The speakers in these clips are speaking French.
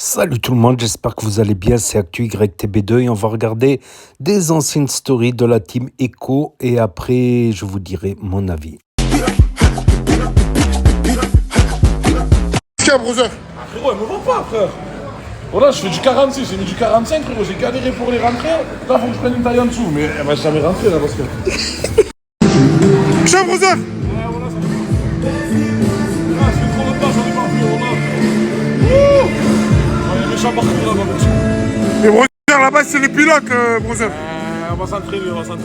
Salut tout le monde, j'espère que vous allez bien, c'est Actu YTB2 et on va regarder des anciennes stories de la team Echo et après je vous dirai mon avis. Tiens, brother. Frérot, elle me vend pas, frère. Voilà, je fais du 46, j'ai mis du 45, frérot, j'ai galéré pour les rentrer. Là, faut que je prenne une taille en dessous, mais elle va jamais rentrer là parce que. Tiens, brother. Ouais, voilà, ça va. Ah, ça fait trop longtemps, j'en ai pas vu, voilà. Wouh! Il y a méchant partout là-bas, mec. Mais brother, là-bas, c'est les pilotes, brother. On va s'entraîner encore un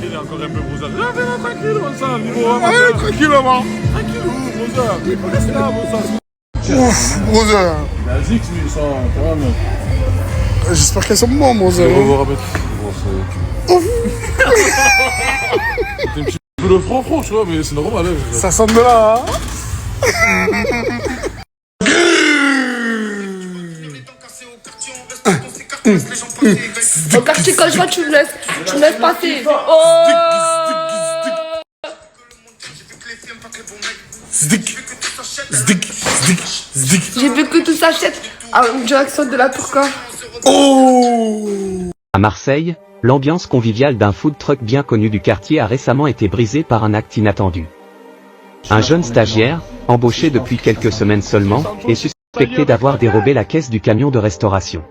peu, brother. Là, viens, tranquille, on s'en niveau. Allez, tranquille, là-bas. Tranquille, brother. Mais faut rester là, brother. Ouf, brother. La Zix, mais ils sont quand même. J'espère qu'elles sont bonnes, brother. On va remettre. T'es un petit peu le front, tu vois, mais c'est normal. Hein, ça sonne de là, hein. Au quartier, quand je vois, tu me laisses passer. Oh! J'ai vu que tout s'achète en direction de la Tourca. Oh! À Marseille, l'ambiance conviviale d'un food truck bien connu du quartier a récemment été brisée par un acte inattendu. Un jeune stagiaire, embauché depuis quelques semaines seulement, est suspecté d'avoir dérobé la caisse du camion de restauration.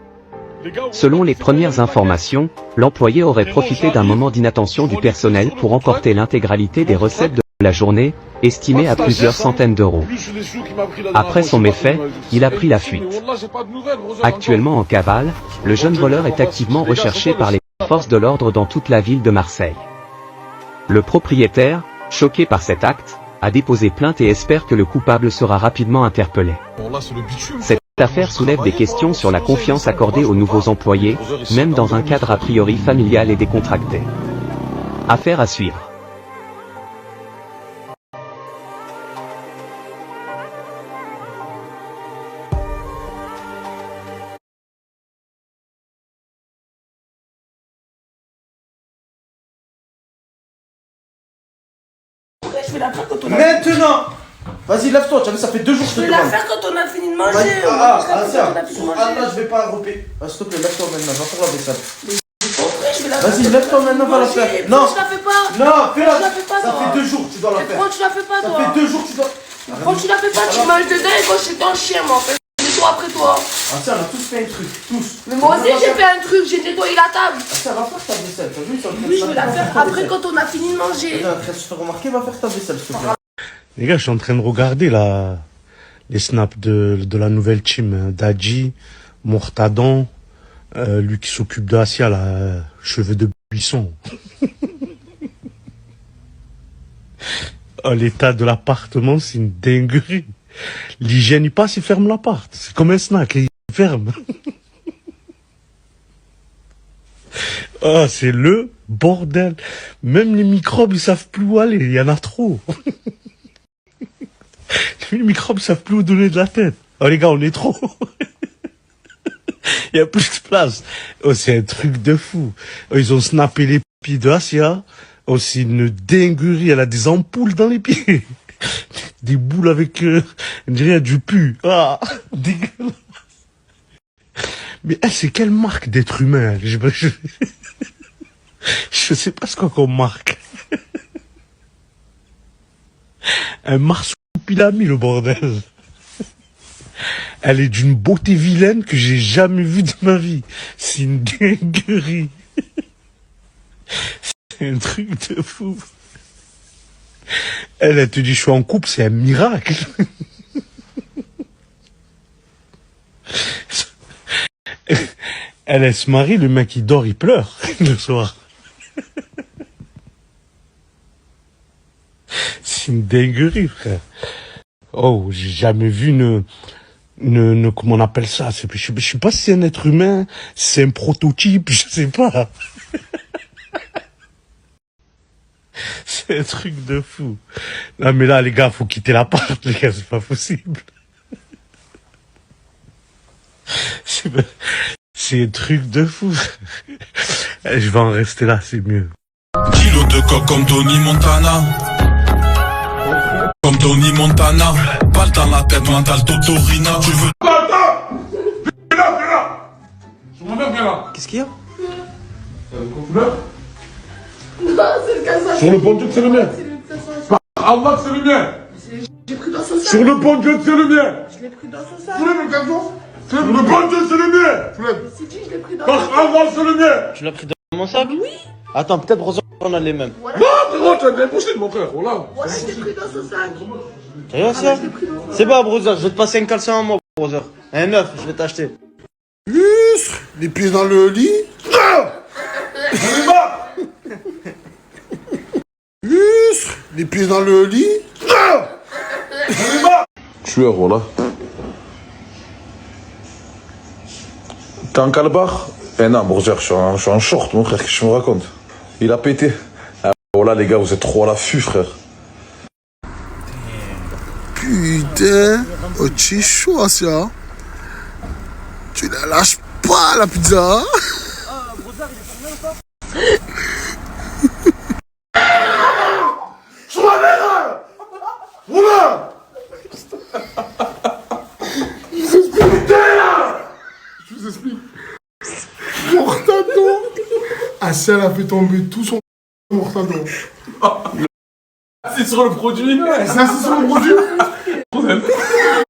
Selon les premières informations, l'employé aurait profité d'un moment d'inattention du personnel pour emporter l'intégralité des recettes de la journée, estimées à plusieurs centaines d'euros. Après son méfait, il a pris la fuite. Actuellement en cavale, le jeune voleur est activement recherché par les forces de l'ordre dans toute la ville de Marseille. Le propriétaire, choqué par cet acte, a déposé plainte et espère que le coupable sera rapidement interpellé. Cette affaire soulève des questions sur la confiance accordée aux nouveaux employés, même dans un cadre a priori familial et décontracté. Affaire à suivre. Je vais la faire quand on a Maintenant! Vas-y, lève-toi, tu as vu, ça fait 2 jours que je te Je vais la demande. faire quand on a fini de manger. Vas-y, On va la faire quand on a fini de manger. là, je vais pas regrouper. S'il te plaît, lève-toi maintenant, va faire la vaisselle. Après, je vais la faire. Vas-y, lève-toi maintenant, va la faire. Non, Je la fais pas. non, fais-la. Je la fais pas, Ça toi. fait 2 jours que tu dois la Mais faire. pourquoi tu la fais pas, Ça toi? fait 2 jours que tu dois. Quand tu la fais pas, tu manges dedans et quand je suis dans le chien, moi, en fait. C'est toi après toi. Ah, tiens, on a tous fait un truc, tous. Mais moi aussi, j'ai fait un truc, j'ai nettoyé la table. Ah, tiens, va faire ta vaisselle. T'as vu, ils sont en train de Oui, je vais la faire faire ta après vaisselle. quand on a fini de manger. Regarde, en train de se faire remarquer, va faire ta vaisselle, s'il te plaît. Les gars, je suis en train de regarder les snaps de la nouvelle team. Dadji, Mortadan, lui qui s'occupe de Asia, là, cheveux de buisson. Oh, l'état de l'appartement, c'est une dinguerie. L'hygiène, il passe, il ferme l'appart. C'est comme un snack, il ferme. Oh, c'est le bordel. Même les microbes, ils savent plus où aller. Il y en a trop. Les microbes savent plus où donner de la tête. Oh les gars, on est trop. Il y a plus de place. Oh, c'est un truc de fou. Oh, ils ont snappé les pieds de Asia. Oh, c'est une dinguerie. Elle a des ampoules dans les pieds. Des boules avec, on dirait du pu. Ah, dégueulasse. Mais elle, c'est quelle marque d'être humain? Je sais pas ce qu'on marque. Un marsupilami, le bordel. Elle est d'une beauté vilaine que j'ai jamais vue de ma vie. C'est une dinguerie. C'est un truc de fou. Elle te dit, je suis en couple, c'est un miracle. Elle se marie, le mec il dort, il pleure le soir. C'est une dinguerie, frère. Oh, j'ai jamais vu comment on appelle ça. Je sais pas si c'est un être humain, si c'est un prototype, je sais pas. C'est un truc de fou. Non mais là, les gars, faut quitter l'appart, les gars, c'est pas possible. C'est un truc de fou. Je vais en rester là, c'est mieux. Kilo de coke comme Tony Montana. Comme Tony Montana. Balle dans la tête, mental Totorina. Tu veux. Viens là, viens là. qu'il y a? Couleur? Non, c'est le cassage. Sur le bon Dieu que c'est le mien. C'est le cassage. Par Allah que c'est le mien. J'ai pris dans son sac. Sur le bon Dieu que c'est le mien. Je l'ai pris dans son sac. Soulève le camion. Sur le bon Dieu que c'est le mien. Soulève. Mais c'est dit, je l'ai pris dans son Par sac. Allah que c'est le mien. Tu l'as pris dans mon sac? Oui. Attends, peut-être Rosa, on a les mêmes. Voilà. Non, frérot, tu as de l'impossible, mon frère. Voilà. Voilà, je l'ai pris dans son sac. T'as vu ça? C'est bon, brother, je vais te passer un caleçon à moi, brother. Un neuf, je vais t'acheter. Lustre. Les pieds dans le lit. Lustre. Les pieds dans le lit. Tueur, voilà. T'es en calbar? Eh non, Brother, je suis en short, mon frère, qu'est-ce que tu me racontes? Il a pété. Ah, voilà, les gars, vous êtes trop à l'affût, frère. Putain. Oh, tu es chaud, Asia. Tu la lâches pas, la pizza. Sur la mère! Voilà! Je vous explique. Mortado. Asia, elle a fait tomber tout son Mortado. C'est sur le produit? Ça, c'est sur le produit.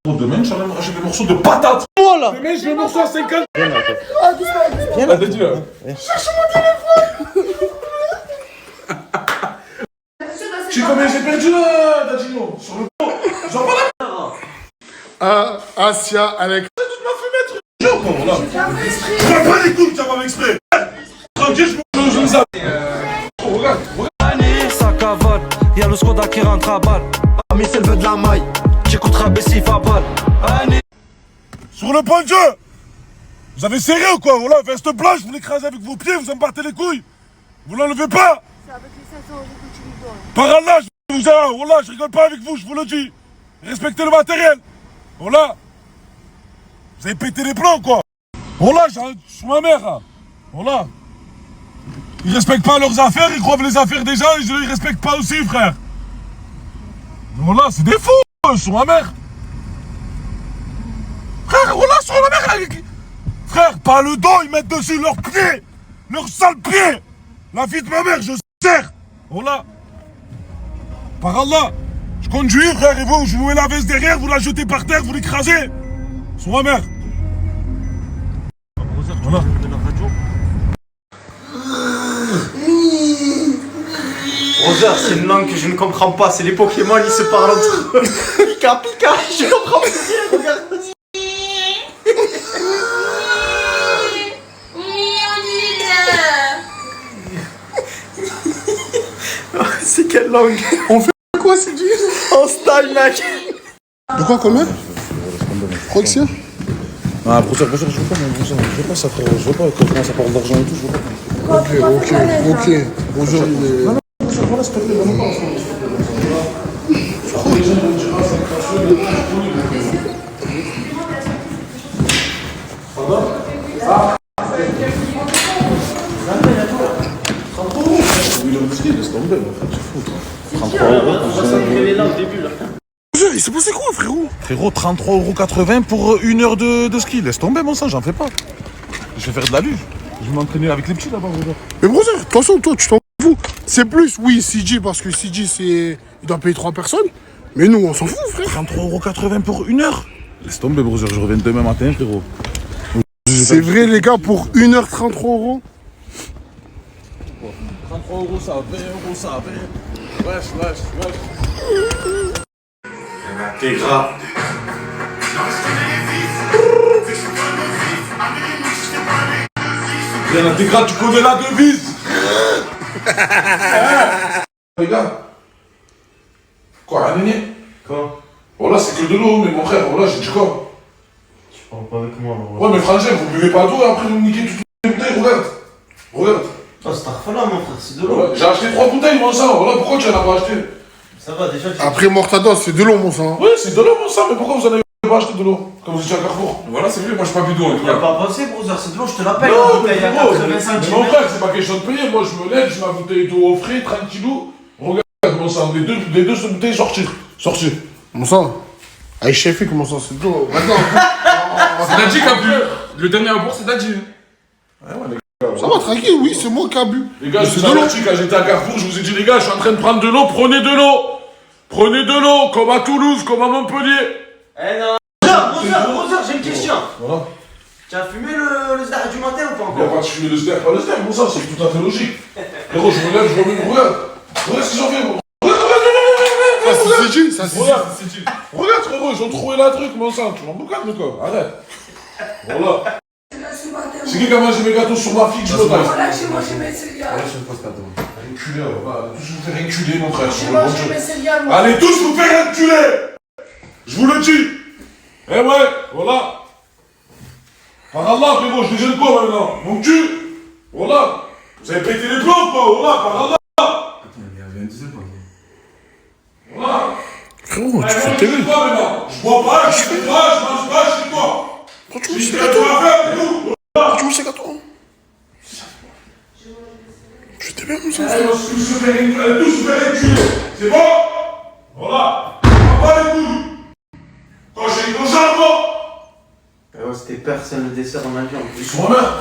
Demain, je vais me racheter des morceaux de patates. Voilà. Demain, je vais le morceau à 50. Viens là, toi. Viens là, t'as dit là. Tu sais combien j'ai perdu là, Dadino? Sur le pot. J'en parle à Asia, avec. toute ma fumette. Jure, quoi, voilà. Prends pas les couilles, tu vas m'exprès. Tranquille, je me zappe. Regarde, regarde. Ça cavale, y'a le Skoda qui rentre à balle. Ami, c'est le vœu de la maille, j'écouterai Bessif à balle. Sur le point de jeu. Vous avez serré ou quoi? Voilà, veste blanche, vous l'écrasez avec vos pieds, vous en battez les couilles. Vous l'enlevez pas. C'est avec les 500 euros que tu lui donnes. Par Allah, je rigole pas avec vous, je vous le dis. Respectez le matériel. Voilà. Vous avez pété les plombs, quoi. Voilà, je suis ma mère. Hein. Voilà. Ils respectent pas leurs affaires, ils croient les affaires des gens, ils les respectent pas aussi, frère. Voilà, c'est des fous, je suis ma mère. Frère, voilà, sur la mère. Frère, pas le dos, ils mettent dessus leurs pieds. Leurs sales pieds. La vie de ma mère, je serre. Voilà. Par Allah, je conduis, frère, et vous, je vous mets la veste derrière, vous la jetez par terre, vous l'écrasez. Sur ma mère. Voilà. Rosa, c'est une langue que je ne comprends pas. C'est les Pokémon, ils se parlent entre eux. Pika, pika, je comprends plus rien, regarde. C'est quelle langue? On fait quoi, c'est du. En style, mec. De quoi, combien? Quoi que c'est? Ah, professeur, je veux pas, je veux pas ça, frère. Je veux pas quand ça parle d'argent et tout, je veux pas. Ok. Bonjour, il est. Voilà, s'il te plaît, vraiment pas. Il s'est passé quoi, frérot? Frérot, 33,80 € pour 1 heure de ski. Laisse tomber, mon sang, j'en fais pas. Je vais faire de la luge. Je vais m'entraîner avec les petits là-bas, regarde. Mais brother, de toute façon, toi, tu t'en fous. C'est plus, oui, CJ, parce que CJ, c'est. Il doit payer 3 personnes. Mais nous, on s'en fout, frère. 33,80 € pour 1 heure. Laisse tomber, brother, je reviens demain matin, frérot. C'est vrai, les gars, pour 1h, 33 €. 33 €, ça, 20 €, ça, 20. Wesh. T'es gras. Bien intégral, tu connais la devise. Les gars. Quoi, un aîné? Quoi? Voilà, c'est que de l'eau, mais mon frère, voilà, j'ai dit quoi? Tu parles pas avec moi, là. Ouais, mais frangin, vous buvez pas d'eau et après vous me niquez toutes les bouteilles, regarde. Regarde. Oh, c'est Starfala, mon frère, c'est de l'eau. Voilà. J'ai acheté 3 bouteilles, mon sang. Voilà, pourquoi tu en as pas acheté? Ça va, déjà, tu... Après Mortados, c'est de l'eau, mon sang. Oui, c'est de l'eau, mon sang, mais pourquoi vous en avez pas acheté de l'eau? Comme vous étiez à Carrefour. Voilà, c'est mieux, moi j'ai pas bu d'eau. Il a pas passé, brother, c'est de l'eau, je te l'appelle. Non, La bouteille mais à frérot, 85 mais mon frère, c'est pas question de payer. Moi, je me lève, j'ai ma bouteille d'eau au frais, tranquillou. Regarde, mon sang, les deux bouteilles sortir. Mon sang. Aïe, chef, comment ça, c'est de l'eau. Maintenant. C'est Dadji qui a bu. Le dernier abord, c'est Dadji. Ouais, ouais, Ça va, tranquille, oui, c'est moi qui ai bu. Les gars, je c'est vous ai averti quand j'étais à Carrefour, je vous ai dit, les gars, je suis en train de prendre de l'eau, prenez de l'eau. Prenez de l'eau, comme à Toulouse, comme à Montpellier. Eh non. Rosa, j'ai une question. Voilà. Tu as fumé le star du matin ou pas Il n'y a encore? pas de fumer le star, pas le star, bon ça, c'est tout à fait logique. Frérot, je me lève, je remets une regarde. Regarde ce qu'ils ont fait, gros. Ça, c'est CG, ça, c'est Regarde, regarde, frérot, ils ont trouvé la truc, mon sang. Tu m'en boucanes, le corps, arrête. Voilà. C'est qui a mangé mes gâteaux sur ma fille que je me taille? Voilà, j'ai mangé mes céréales. Enculé, on va tous vous faire enculer, mon frère. J'ai mangé mes céréales, moi. Allez tous vous faire enculer. Je vous le dis. Eh ouais, voilà. Par Allah, frérot, je déjeune quoi maintenant? Mon cul. Voilà. Vous avez pété les plombs, quoi. Voilà, par Allah. Voilà. Frérot, tu Eh, fais je tes fais quoi maintenant? Je bois pas, je fais pas, je mange pas, je fais quoi? Pourquoi tu J'ai manges des ces gâteaux gâteaux? à faire, et tout. Pourquoi tu manges ces gâteaux? Tu t'es bien, mon sang. Allez, tous se faire enculer. C'est bon? Voilà. On va pas les couilles. Quand j'ai une charbon. C'était personne le dessert en avion. Ils sont en main.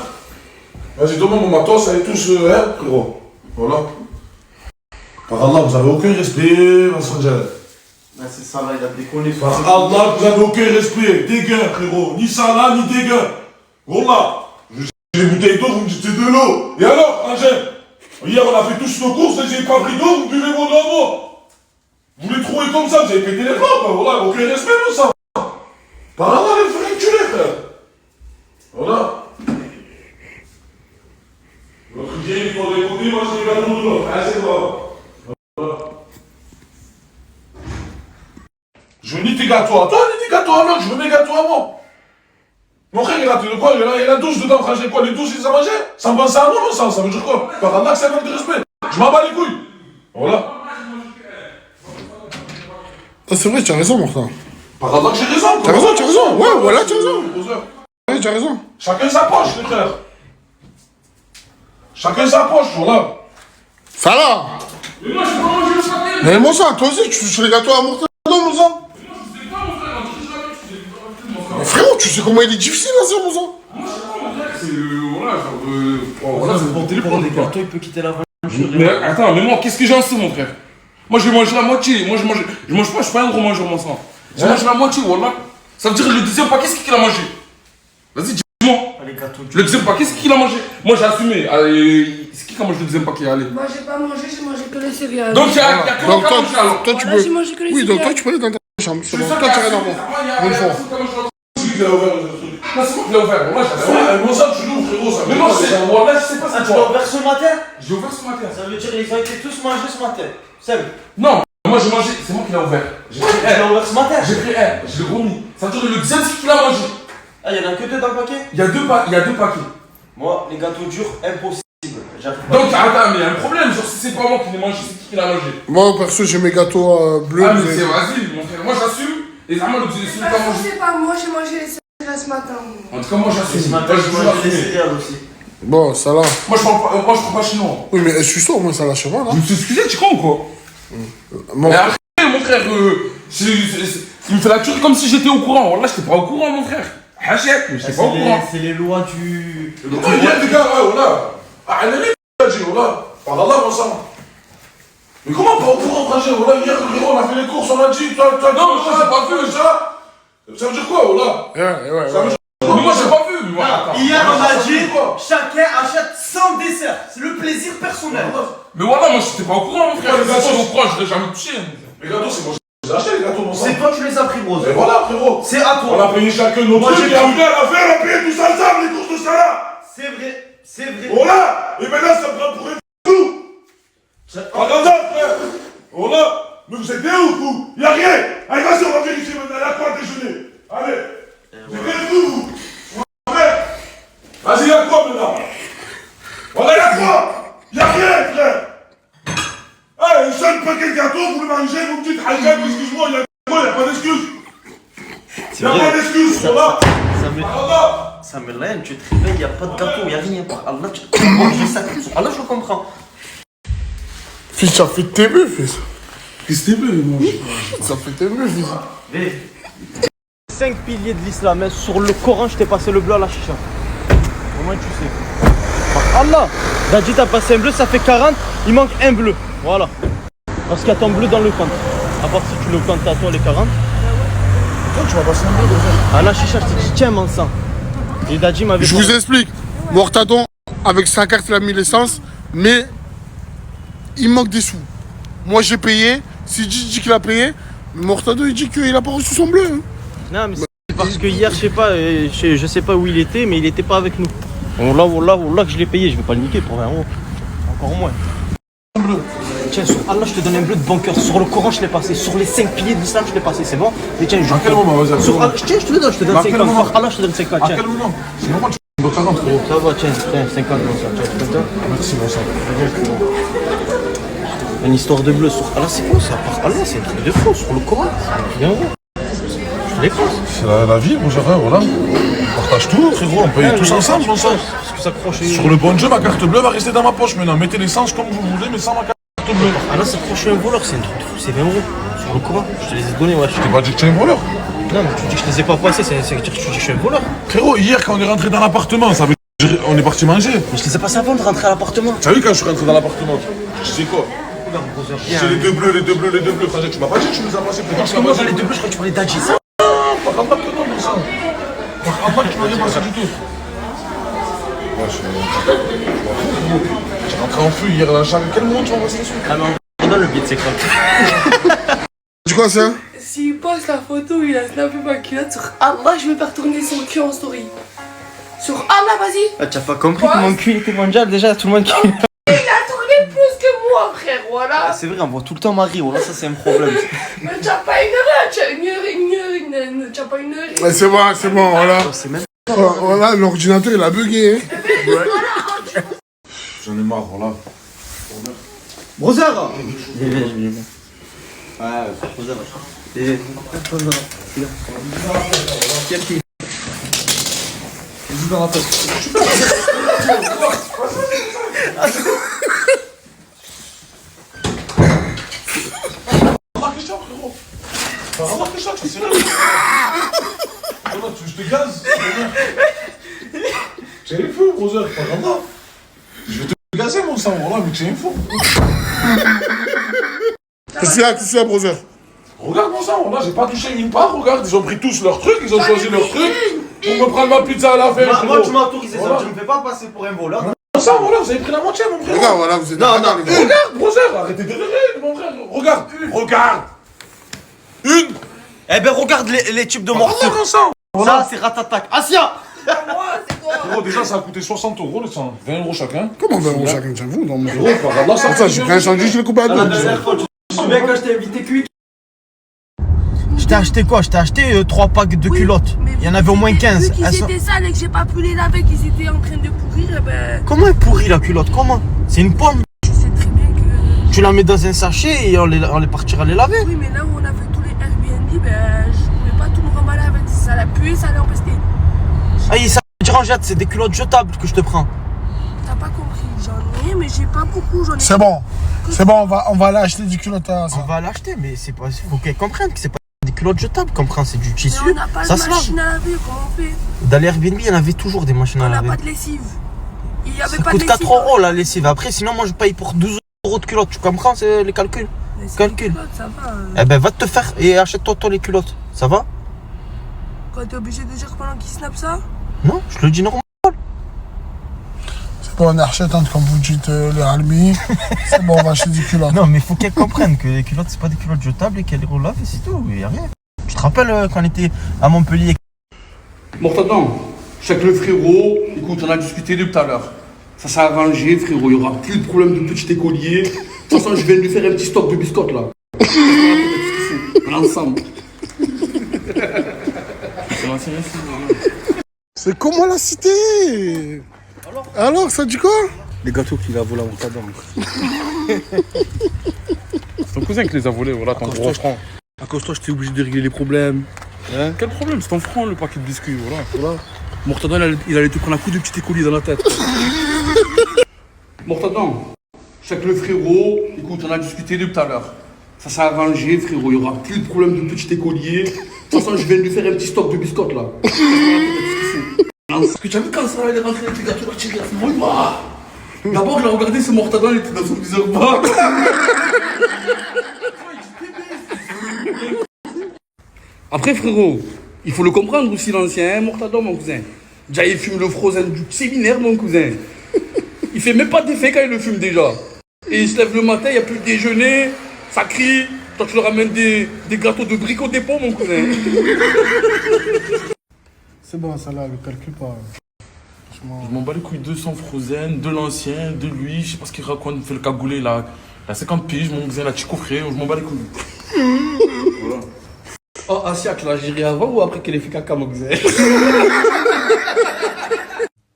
Vas-y, demande mon matos, allez tous, hein, frérot. Voilà. Par Allah, vous avez aucun respect, Vincent Jalal. Ah, c'est ça là, il a déconné. Par Allah, vous avez aucun respect. Dégain, frérot. Ni Salah, ni dégain. Wallah. J'ai des bouteilles d'eau, vous me dites c'est de l'eau. Et alors, Angèle? Hier, on a fait tous nos courses, et j'ai pas pris d'eau, vous buvez mon eau. Vous les trouvez comme ça, vous avez pété les plombs, quoi. Voilà, aucun respect, mon sang. Par Allah, les frères enculés, frère. Voilà. Votre vieille, il faudrait écouter, moi, je les gâteaux de l'eau. Ah, c'est bon. Voilà. Je veux ni tes gâteaux à toi, ni tes gâteaux à moi, je veux mes gâteaux à moi. Mon frère, il a de quoi? Il a 12 dedans, frère, j'ai quoi? Les 12, il les a mangés? Ça me pense à moi, mon sang, ça veut dire quoi? Par Allah, que c'est un manque de respect. Je m'en bats les couilles. Voilà. Ah, c'est vrai, tu as raison, mon frère. Par Allah, que j'ai raison. T'as raison, tu as raison. Ouais, voilà, tu as raison. Ouais, tu as raison. Chacun sa poche, les frères. Chacun sa poche, voilà. Ça là. Mais moi, j'ai pas mangé le saké. Mais mon sang, toi aussi, tu fais les gâteaux à mon frère, non, mon sang. Mais frérot, tu sais comment il est difficile, là, ça, mon sang. C'est voilà, genre voilà, c'est pour téléphone des gâteaux, il peut quitter la voiture. Mais attends, mais moi, qu'est-ce que j'en sais, mon frère? Moi, je vais manger la moitié. Moi, je mange pas, je suis pas un gros mangeur, mon sang. Je mange la moitié, voilà. Ça veut dire le deuxième paquet, c'est qui l'a mangé? Vas-y, dis-moi. Les gâteaux. Le deuxième paquet, c'est qui l'a mangé? Moi, j'ai assumé. C'est qui a mangé le deuxième paquet? Allez. Moi, j'ai pas mangé, j'ai mangé que les céréales. Donc, il y a que moi qui a mangé alors. Toi, tu Voilà, peux. j'ai mangé que les Oui, donc toi, céréales. tu peux aller dans ta chambre. C'est bon, C'est ça toi, qui tu a rien à assumé. voir. Bonne fois. C'est qui l'a ouvert le truc? Non, c'est moi qui l'a ouvert. Moi, j'assume. Mon sang, tu l'ouvres, frérot. Ça. Mais moi, je sais pas Ah, c'est tu l'as quoi. ouvert ce matin? J'ai ouvert ce matin. Ça veut dire qu'ils ont été tous mangés ce matin. Seb, Non, moi, j'ai mangé. C'est moi qui l'a ouvert. J'ai pris tu l'as ouvert ce matin? J'ai pris un, je l'ai remis. Ça veut dire le deuxième, c'est qui l'a mangé. Ah, il y en a que deux dans le paquet? Il y a deux paquets. Moi, les gâteaux durs, impossible. J'arrive pas. Donc, attends, mais il y a un problème. Genre, si c'est pas moi qui l'ai mangé, c'est qui l'a mangé? Moi, perso, j'ai mes gâteaux bleus. Ah, mais vous c'est avez- vas-y, mon frère. Moi, j'assume. Et vraiment, le deuxième, pas mangé. C'est pas moi, j'ai mangé les céréales ce matin. En tout cas, moi, Ce j'assume. matin, Moi, j'ai je mangé veux des assumer. céréales aussi. Bon, ça là. Moi, je parle pas chinois. Oui, mais excuse-toi, au moins, ça là chez moi, là. Je me suis excusé, tu crois ou quoi? Mon Mais après, mon frère, il me fait la tuerie comme si j'étais au courant. Wallah, j'étais pas au courant, mon frère. Hachette, mais j'étais pas au courant. C'est les lois du. Pourquoi il y a des gars, ouais, voilà. Ah, elle est dit, voilà. Par Allah, mon sang. Mais comment pas au courant, frère? Voilà, hier, frérot, on a fait les courses, on a dit, toi, non, moi, j'ai pas vu ça. Ça veut dire quoi, voilà? Ouais. Ça veut dire quoi? Mais moi, j'ai pas vu. Mais moi, attends. Hier, on a dit quoi? chacun achète 100 desserts. C'est le plaisir personnel. Mais voilà, moi, j'étais pas au courant, mon frère. Les gâteaux, au courant, je l'ai jamais touché. Les gâteaux, c'est moi, j'ai acheté les gâteaux, mon sang. C'est toi qui les as pris, bros. Et voilà, frérot. C'est à On toi. a payé chacun nos Moi, trucs j'ai et après, à la fin, on a payé tout ça ensemble, les courses de ça là. C'est vrai. C'est vrai. Voilà. Et maintenant, ça me prend pour un fou. Par hasard, frère. Voilà. Mais vous êtes des ouf, vous. Y'a rien. Allez, vas-y, on va vérifier maintenant. Y'a quoi à déjeuner? Allez. Vous êtes des fous, vous. Vas-y, y'a quoi maintenant? Voilà, y'a quoi? Y'a rien, frère. Ah, un seul paquet de gâteaux, vous le mangez, vous me dites, Hajjab, excuse-moi, y'a quoi? Y'a pas d'excuse. Y'a pas d'excuse, voilà. Par Allah. Ça me laine, tu te réveilles, y a pas de gâteau, y a rien. Par Allah, tu manges ça. Allah, je comprends. Fils, ça fait tes bœufs, fils. Qu'est-ce que t'es bleu, moi? Ça fait tes bœufs, fils. 5 piliers de l'islam, hein. Sur le Coran, je t'ai passé le bleu à la chicha. Au moins, tu sais. Par Allah. Dadji, t'as passé un bleu, ça fait 40. Il manque un bleu. Voilà. Parce qu'il y a ton bleu dans le compte. À part si tu le comptes à toi, les 40. Tu vas passer un bleu, Ah là, chicha, je t'ai dit, tiens, mon sang. Et Dadji m'avait. Je vous explique. Mortadon, avec sa carte, il a mis l'essence, mais il manque des sous. Moi, j'ai payé. Sidi dit qu'il a payé. Mortadon, il dit qu'il a pas reçu son bleu. Hein. Non, mais c'est parce que hier, je sais pas où il était, mais il était pas avec nous. Wallah que je l'ai payé, je vais pas le niquer pour 20 €. Encore moins. Tiens, sur Allah, je te donne un bleu de bon cœur. Sur le Coran, je l'ai passé. Sur les 5 piliers de l'islam, je l'ai passé. C'est bon? Mais tiens, À quel moment, vas-y? Sur Allah, tiens, je te le donne, je te donne 50. Par Allah, je te donne 50. À Tiens. quel moment? C'est normal, tu me donnes 40 €. Ça va, tiens, 50 mon sang. Tiens, tu peux Merci, mon sang. Une histoire de bleu sur Allah, c'est quoi ça? Par Allah, c'est un truc de faux. Sur le Coran, c'est bien vrai. Je les pense. C'est la vie, mon frère, voilà. On partage tout, frérot, on paye tous ensemble, mon sang. Parce que ça croche. Sur le bon Dieu, ma carte bleue va rester dans ma poche maintenant. Mettez l'essence comme vous voulez, mais sans ma carte bleue. Ah là, ça croche un voleur, c'est un truc de fou, c'est 20 €. Sur le Coran, je te les ai donnés, ouais. Je t'ai pas dit que tu es un voleur. Non, mais tu dis que je les ai pas passés, c'est dire que tu dis que je suis un voleur. Frérot, hier, quand on est rentré dans l'appartement, ça veut dire on est parti manger. Mais je les ai passés avant de rentrer à l'appartement. T'as vu quand je suis rentré dans l'appartement? Je sais quoi? J'ai les deux bleus. Frère, tu m'as pas dit que tu nous as passé. Pourquoi tu l'as pas dit? Les deux bleus, je crois que tu parlais d'Adji, ça. Pas comme que non, mon sang. Pas comme que tu m'as rien passé du tout. Ouais, j'ai rentré en feu hier, là. Quel moment tu m'as passé dessus? Ah, mais on donne le billet de 50. Tu quoi ça? S'il poste la photo, il a snappé ma culotte sur Allah, je vais faire tourner son cul en story. Sur Allah, vas-y. Ah, tu as pas compris que mon cul était mondial déjà, tout le monde qui. Il a tourné plus que moi, frère, voilà. Ah, c'est vrai, on voit tout le temps Marie, voilà, ça c'est un problème. Mais tu as pas une heure, tu as une heure, tu as pas une heure. Ouais, c'est bon, voilà. C'est même. Voilà, l'ordinateur, il a bugué. Hein. J'en ai marre, voilà. Brother. Il est bien. Ouais, brother. Quel pied. Vas-y dans la tête. Remarque ça, tu sais rien. Je te gaze. Tu es fou, Roser, pas grave. Je vais te gazer, mon sang, voilà, mais tu es fou. Qu'est-ce qu'il y a, brother? Regarde mon sang, là, j'ai pas touché une part, regarde, ils ont pris tous leur truc, ils ont choisi leur truc pour me prendre ma pizza à la fin. Moi, tu m'as autorisé ça, tu me fais pas passer pour un voleur. Mon sang, voilà, vous avez pris la moitié, mon frère. Regarde, voilà, vous êtes. Non, Regarde, Roser, arrêtez de rêver, mon frère. Regarde. Une. Eh ben, regarde les tubes de Voilà, morceaux. mon sang. Ça, c'est Ratatak. Asia. Gros, déjà, ça a coûté 60 €, le sang. 20 € chacun. Comment 20 € chacun? J'avoue, non, mais. Gros, par là, ça Ça, j'ai pris un sandwich, je l'ai coupé à La deux. dernière fois, tu te souviens quand je t'ai invité cuit? Je t'ai acheté quoi? Je t'ai acheté 3 packs de culottes. Il y en avait au moins 15. Vu qu'ils étaient sales et que j'ai pas pu les laver, qu'ils étaient en train de pourrir, et ben. Comment est pourrie la culotte? Comment? C'est une pomme. Je sais très bien que. Tu la mets dans un sachet et on les partira les laver. Oui, mais là où on a fait tous les Airbnb, ben. Je pouvais pas tout me remballer avec. Ça l'a pué, ça l'a empesté. Ah, ça veut dire en jette, c'est des culottes jetables que je te prends. T'as pas compris, j'en ai, mais j'ai pas beaucoup, j'en ai. C'est bon, on va aller acheter du culotte à ça. On va l'acheter, mais c'est pas. Faut qu'elle comprenne que c'est pas des culottes jetables, comprends, c'est du Mais tissu. on n'a pas Ça de se lave. machine à laver, comment on fait? Dans les Airbnb, il y en avait toujours des machines à On n'a laver. pas de lessive. Il y avait Ça pas de coûte lessive. 4 € la lessive. Après, sinon, moi je paye pour 12 € de culottes. Tu comprends, c'est les calculs. Mais c'est Calcul. des culottes, ça va. Eh ben, va te faire et achète-toi toi les culottes. Ça va? Quand t'es obligé de dire pendant qu'il snap ça? Non, je le dis normal. C'est bon, on achète, hein, comme vous dites, les Albi. C'est bon, on va acheter du culotte. Non, mais faut qu'elle comprenne que les culottes, c'est pas des culottes jetables et qu'elle les relave et c'est tout. Il y a rien. Tu te rappelles quand on était à Montpellier? Mortadon, chaque le frérot, écoute, on a discuté depuis tout à l'heure. Ça s'est arrangé, frérot, il n'y aura plus de problème de petit écolier. De toute façon, je viens de lui faire un petit stock de biscottes là. On est ensemble. C'est comment la cité? Alors, ça dit quoi? Les gâteaux qu'il a volés à Mortadon. C'est ton cousin qui les a volés, voilà, ton gros franc. À cause de toi, j'étais obligé de régler les problèmes. Hein? Quel problème? C'est ton franc, le paquet de biscuits, voilà. Mortadon, il allait te prendre un coup de petit écolier dans la tête. Mortadon, chaque le frérot, écoute, on a discuté depuis tout à l'heure. Ça s'est arrangé, frérot, il n'y aura plus de problème de petit écolier. De toute façon, je viens de lui faire un petit stock de biscottes là. On est Parce que tu as vu quand ça elle est rentrée avec les gâteaux, tu regardes, c'est moi. D'abord, je l'ai regardé, c'est Mortadin, il était dans son viseur bas. Après, frérot, il faut le comprendre aussi, l'ancien, hein, Mortadin, mon cousin. Déjà, il fume le Frozen du séminaire, mon cousin. Il fait même pas d'effet quand il le fume déjà. Et il se lève le matin, il n'y a plus de déjeuner, ça crie. Toi, tu leur ramènes des gâteaux de bricots dépôt, mon cousin. C'est bon, ça là, le calcul pas. Franchement. Je m'en bats les couilles de son Frozen, de l'ancien, de lui, je sais pas ce qu'il raconte, il fait le cagoulé là. La 50 piges, mon cousin, la chico frère, je m'en bats les couilles. Voilà. Oh, Asiak, là, j'irai avant ou après qu'elle ait fait caca, mon cousin?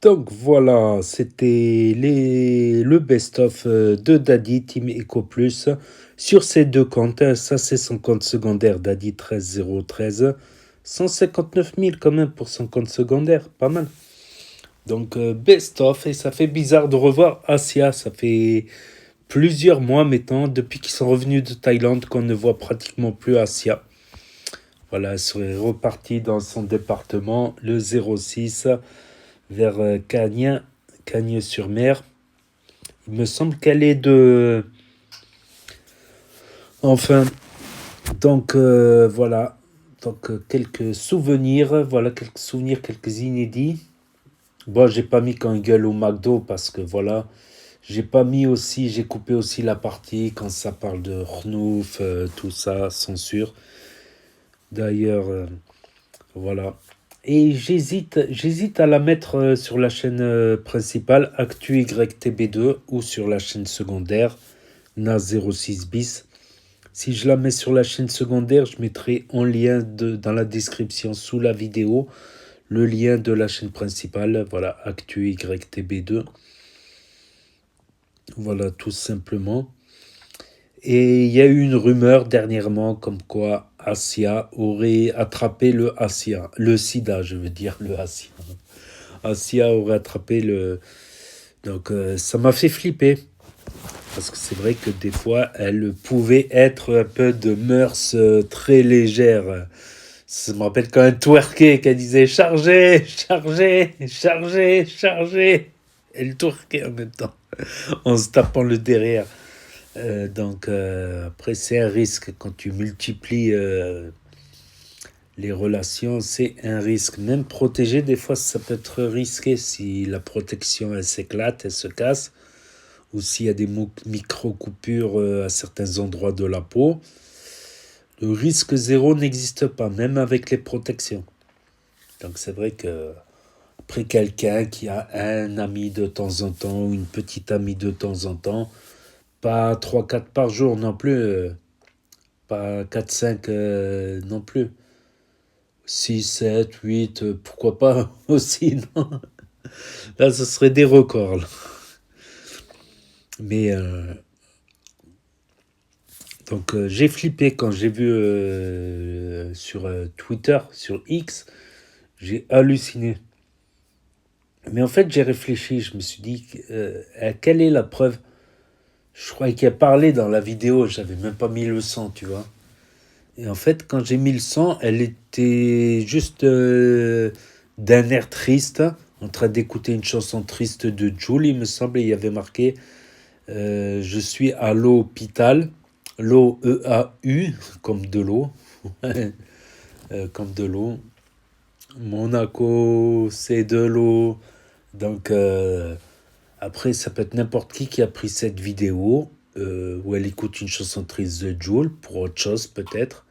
Donc voilà, c'était le best-of de Daddy, Team Eco Plus, sur ces deux comptes. Ça, c'est son compte secondaire, Daddy 13013. 159 000 quand même pour son compte secondaire, pas mal. Donc best-of, et ça fait bizarre de revoir Asia. Ça fait plusieurs mois maintenant, depuis qu'ils sont revenus de Thaïlande, qu'on ne voit pratiquement plus Asia. Voilà, elle serait repartie dans son département, le 06, vers Cagnes-sur-Mer. Il me semble qu'elle est de... Enfin, donc voilà. Donc quelques souvenirs, quelques inédits. Bon, j'ai pas mis quand il gueule au McDo parce que voilà. J'ai coupé aussi la partie quand ça parle de Rnouf, tout ça, censure. D'ailleurs, voilà. Et j'hésite à la mettre sur la chaîne principale, Actu YTB2, ou sur la chaîne secondaire, NA06 bis. Si je la mets sur la chaîne secondaire, je mettrai en lien dans la description sous la vidéo le lien de la chaîne principale, voilà, Actu YTB2. Voilà, tout simplement. Et il y a eu une rumeur dernièrement comme quoi Asia aurait attrapé le sida, je veux dire, le Asia. Asia aurait attrapé le... Donc ça m'a fait flipper. Parce que c'est vrai que des fois, elle pouvait être un peu de mœurs très légères. Ça me rappelle quand elle twerkait, qu'elle disait « Chargez, chargez, chargez, chargez ». Elle twerkait en même temps, en se tapant le derrière. Donc après, c'est un risque. Quand tu multiplies les relations, c'est un risque. Même protéger, des fois, ça peut être risqué. Si la protection, elle s'éclate, elle se casse, ou s'il y a des micro-coupures à certains endroits de la peau, le risque zéro n'existe pas, même avec les protections. Donc c'est vrai que après quelqu'un qui a un ami de temps en temps, ou une petite amie de temps en temps, pas 3-4 par jour non plus, pas 4-5 non plus, 6, 7, 8, pourquoi pas aussi, non? Là, ce serait des records, là. Mais donc j'ai flippé quand j'ai vu sur Twitter, sur X, j'ai halluciné. Mais en fait, j'ai réfléchi, je me suis dit, quelle est la preuve? Je croyais qu'elle parlait dans la vidéo, j'avais même pas mis le son, tu vois. Et en fait, quand j'ai mis le son, elle était juste d'un air triste, en train d'écouter une chanson triste de Jul, il me semble, il y avait marqué je suis à l'hôpital, l'eau E-A-U, comme de l'eau, comme de l'eau. Monaco, c'est de l'eau. Donc, après, ça peut être n'importe qui a pris cette vidéo où elle écoute une chanson triste de Jul, pour autre chose peut-être,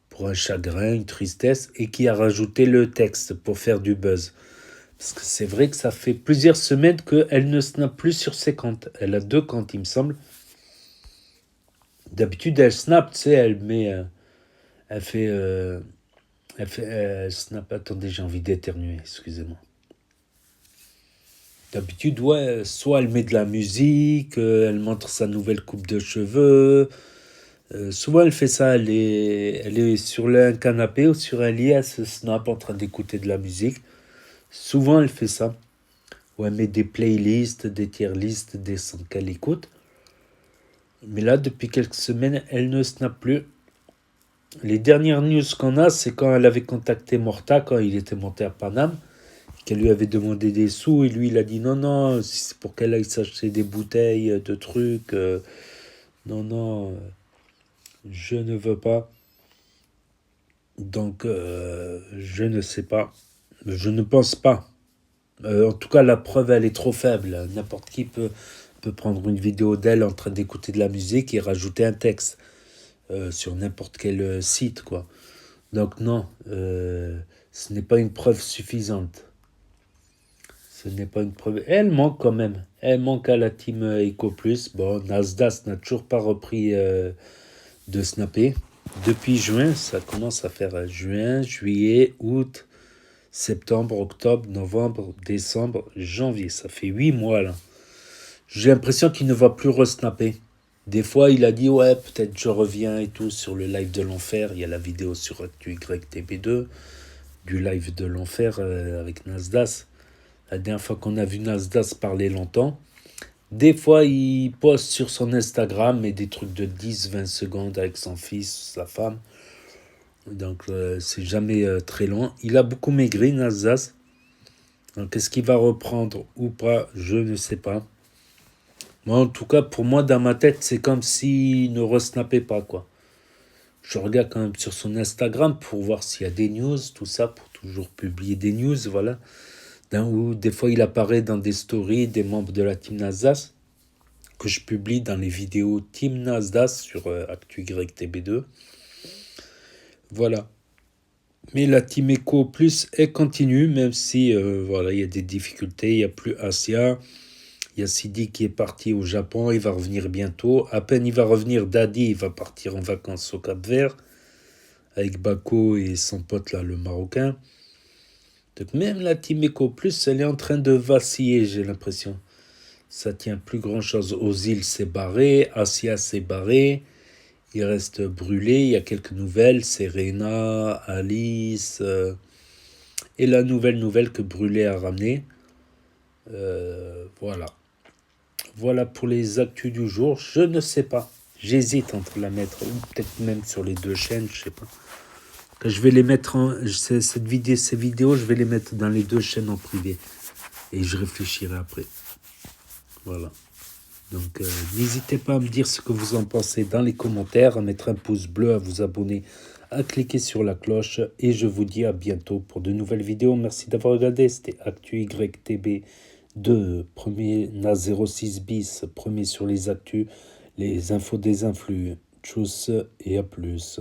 pour un chagrin, une tristesse, et qui a rajouté le texte pour faire du buzz. Parce que c'est vrai que ça fait plusieurs semaines qu'elle ne snap plus sur ses comptes. Elle a 2 comptes, il me semble. D'habitude, elle snap, tu sais, elle met... elle snap... Attendez, j'ai envie d'éternuer, excusez-moi. D'habitude, ouais, soit elle met de la musique, elle montre sa nouvelle coupe de cheveux. Souvent, elle fait ça, elle est sur un canapé ou sur un lit, elle se snap en train d'écouter de la musique. Souvent, elle fait ça. Ou elle met des playlists, des tier-lists, des sons qu'elle écoute. Mais là, depuis quelques semaines, elle ne snap plus. Les dernières news qu'on a, c'est quand elle avait contacté Morta, quand il était monté à Paname, qu'elle lui avait demandé des sous, et lui, il a dit non, non, si c'est pour qu'elle aille s'acheter des bouteilles de trucs, non, non, je ne veux pas. Donc, je ne sais pas. Je ne pense pas. En tout cas, la preuve, elle est trop faible. N'importe qui peut prendre une vidéo d'elle en train d'écouter de la musique et rajouter un texte sur n'importe quel site, quoi. Donc non, ce n'est pas une preuve suffisante. Ce n'est pas une preuve. Elle manque quand même. Elle manque à la team Eco Plus. Bon, Nasdaq n'a toujours pas repris de snapper. Depuis juin, ça commence à faire juin, juillet, août, septembre, octobre, novembre, décembre, janvier. Ça fait 8 mois là. J'ai l'impression qu'il ne va plus resnapper. Des fois, il a dit, ouais, peut-être je reviens et tout sur le live de l'enfer. Il y a la vidéo sur ActuYTB2 du live de l'enfer avec Nasdaq. La dernière fois qu'on a vu Nasdaq parler longtemps. Des fois, il poste sur son Instagram mais des trucs de 10-20 secondes avec son fils, sa femme. Donc, c'est jamais très long. Il a beaucoup maigri, Nasdaq. Donc, est-ce qu'il va reprendre ou pas? Je ne sais pas. Moi, en tout cas, pour moi, dans ma tête, c'est comme s'il ne resnappait pas, quoi. Je regarde quand même sur son Instagram pour voir s'il y a des news, tout ça, pour toujours publier des news, voilà. Ou des fois, il apparaît dans des stories des membres de la team Nasdaq que je publie dans les vidéos Team Nasdaq sur ActuYTB2. Voilà. Mais la team Eco Plus, elle continue, même si, voilà, il y a des difficultés, il n'y a plus Asia. Il y a Sidi qui est parti au Japon, il va revenir bientôt. À peine il va revenir, Daddy, il va partir en vacances au Cap-Vert avec Bako et son pote là, le Marocain. Donc même la team Eco Plus, elle est en train de vaciller, j'ai l'impression. Ça tient plus grand-chose. Ozil s'est barré, Asia s'est barré, il reste Brûlé, il y a quelques nouvelles, Serena, Alice, et la nouvelle que Brûlé a ramenée. Voilà. Voilà pour les actus du jour. Je ne sais pas. J'hésite entre la mettre, ou peut-être même sur les deux chaînes, je sais pas. Je vais les mettre ces vidéos, je vais les mettre dans les deux chaînes en privé. Et je réfléchirai après. Voilà. Donc, n'hésitez pas à me dire ce que vous en pensez dans les commentaires, à mettre un pouce bleu, à vous abonner, à cliquer sur la cloche. Et je vous dis à bientôt pour de nouvelles vidéos. Merci d'avoir regardé. C'était ActuYTB2, premier NA06 bis, premier sur les actus, les infos des influx. Tchuss et à plus.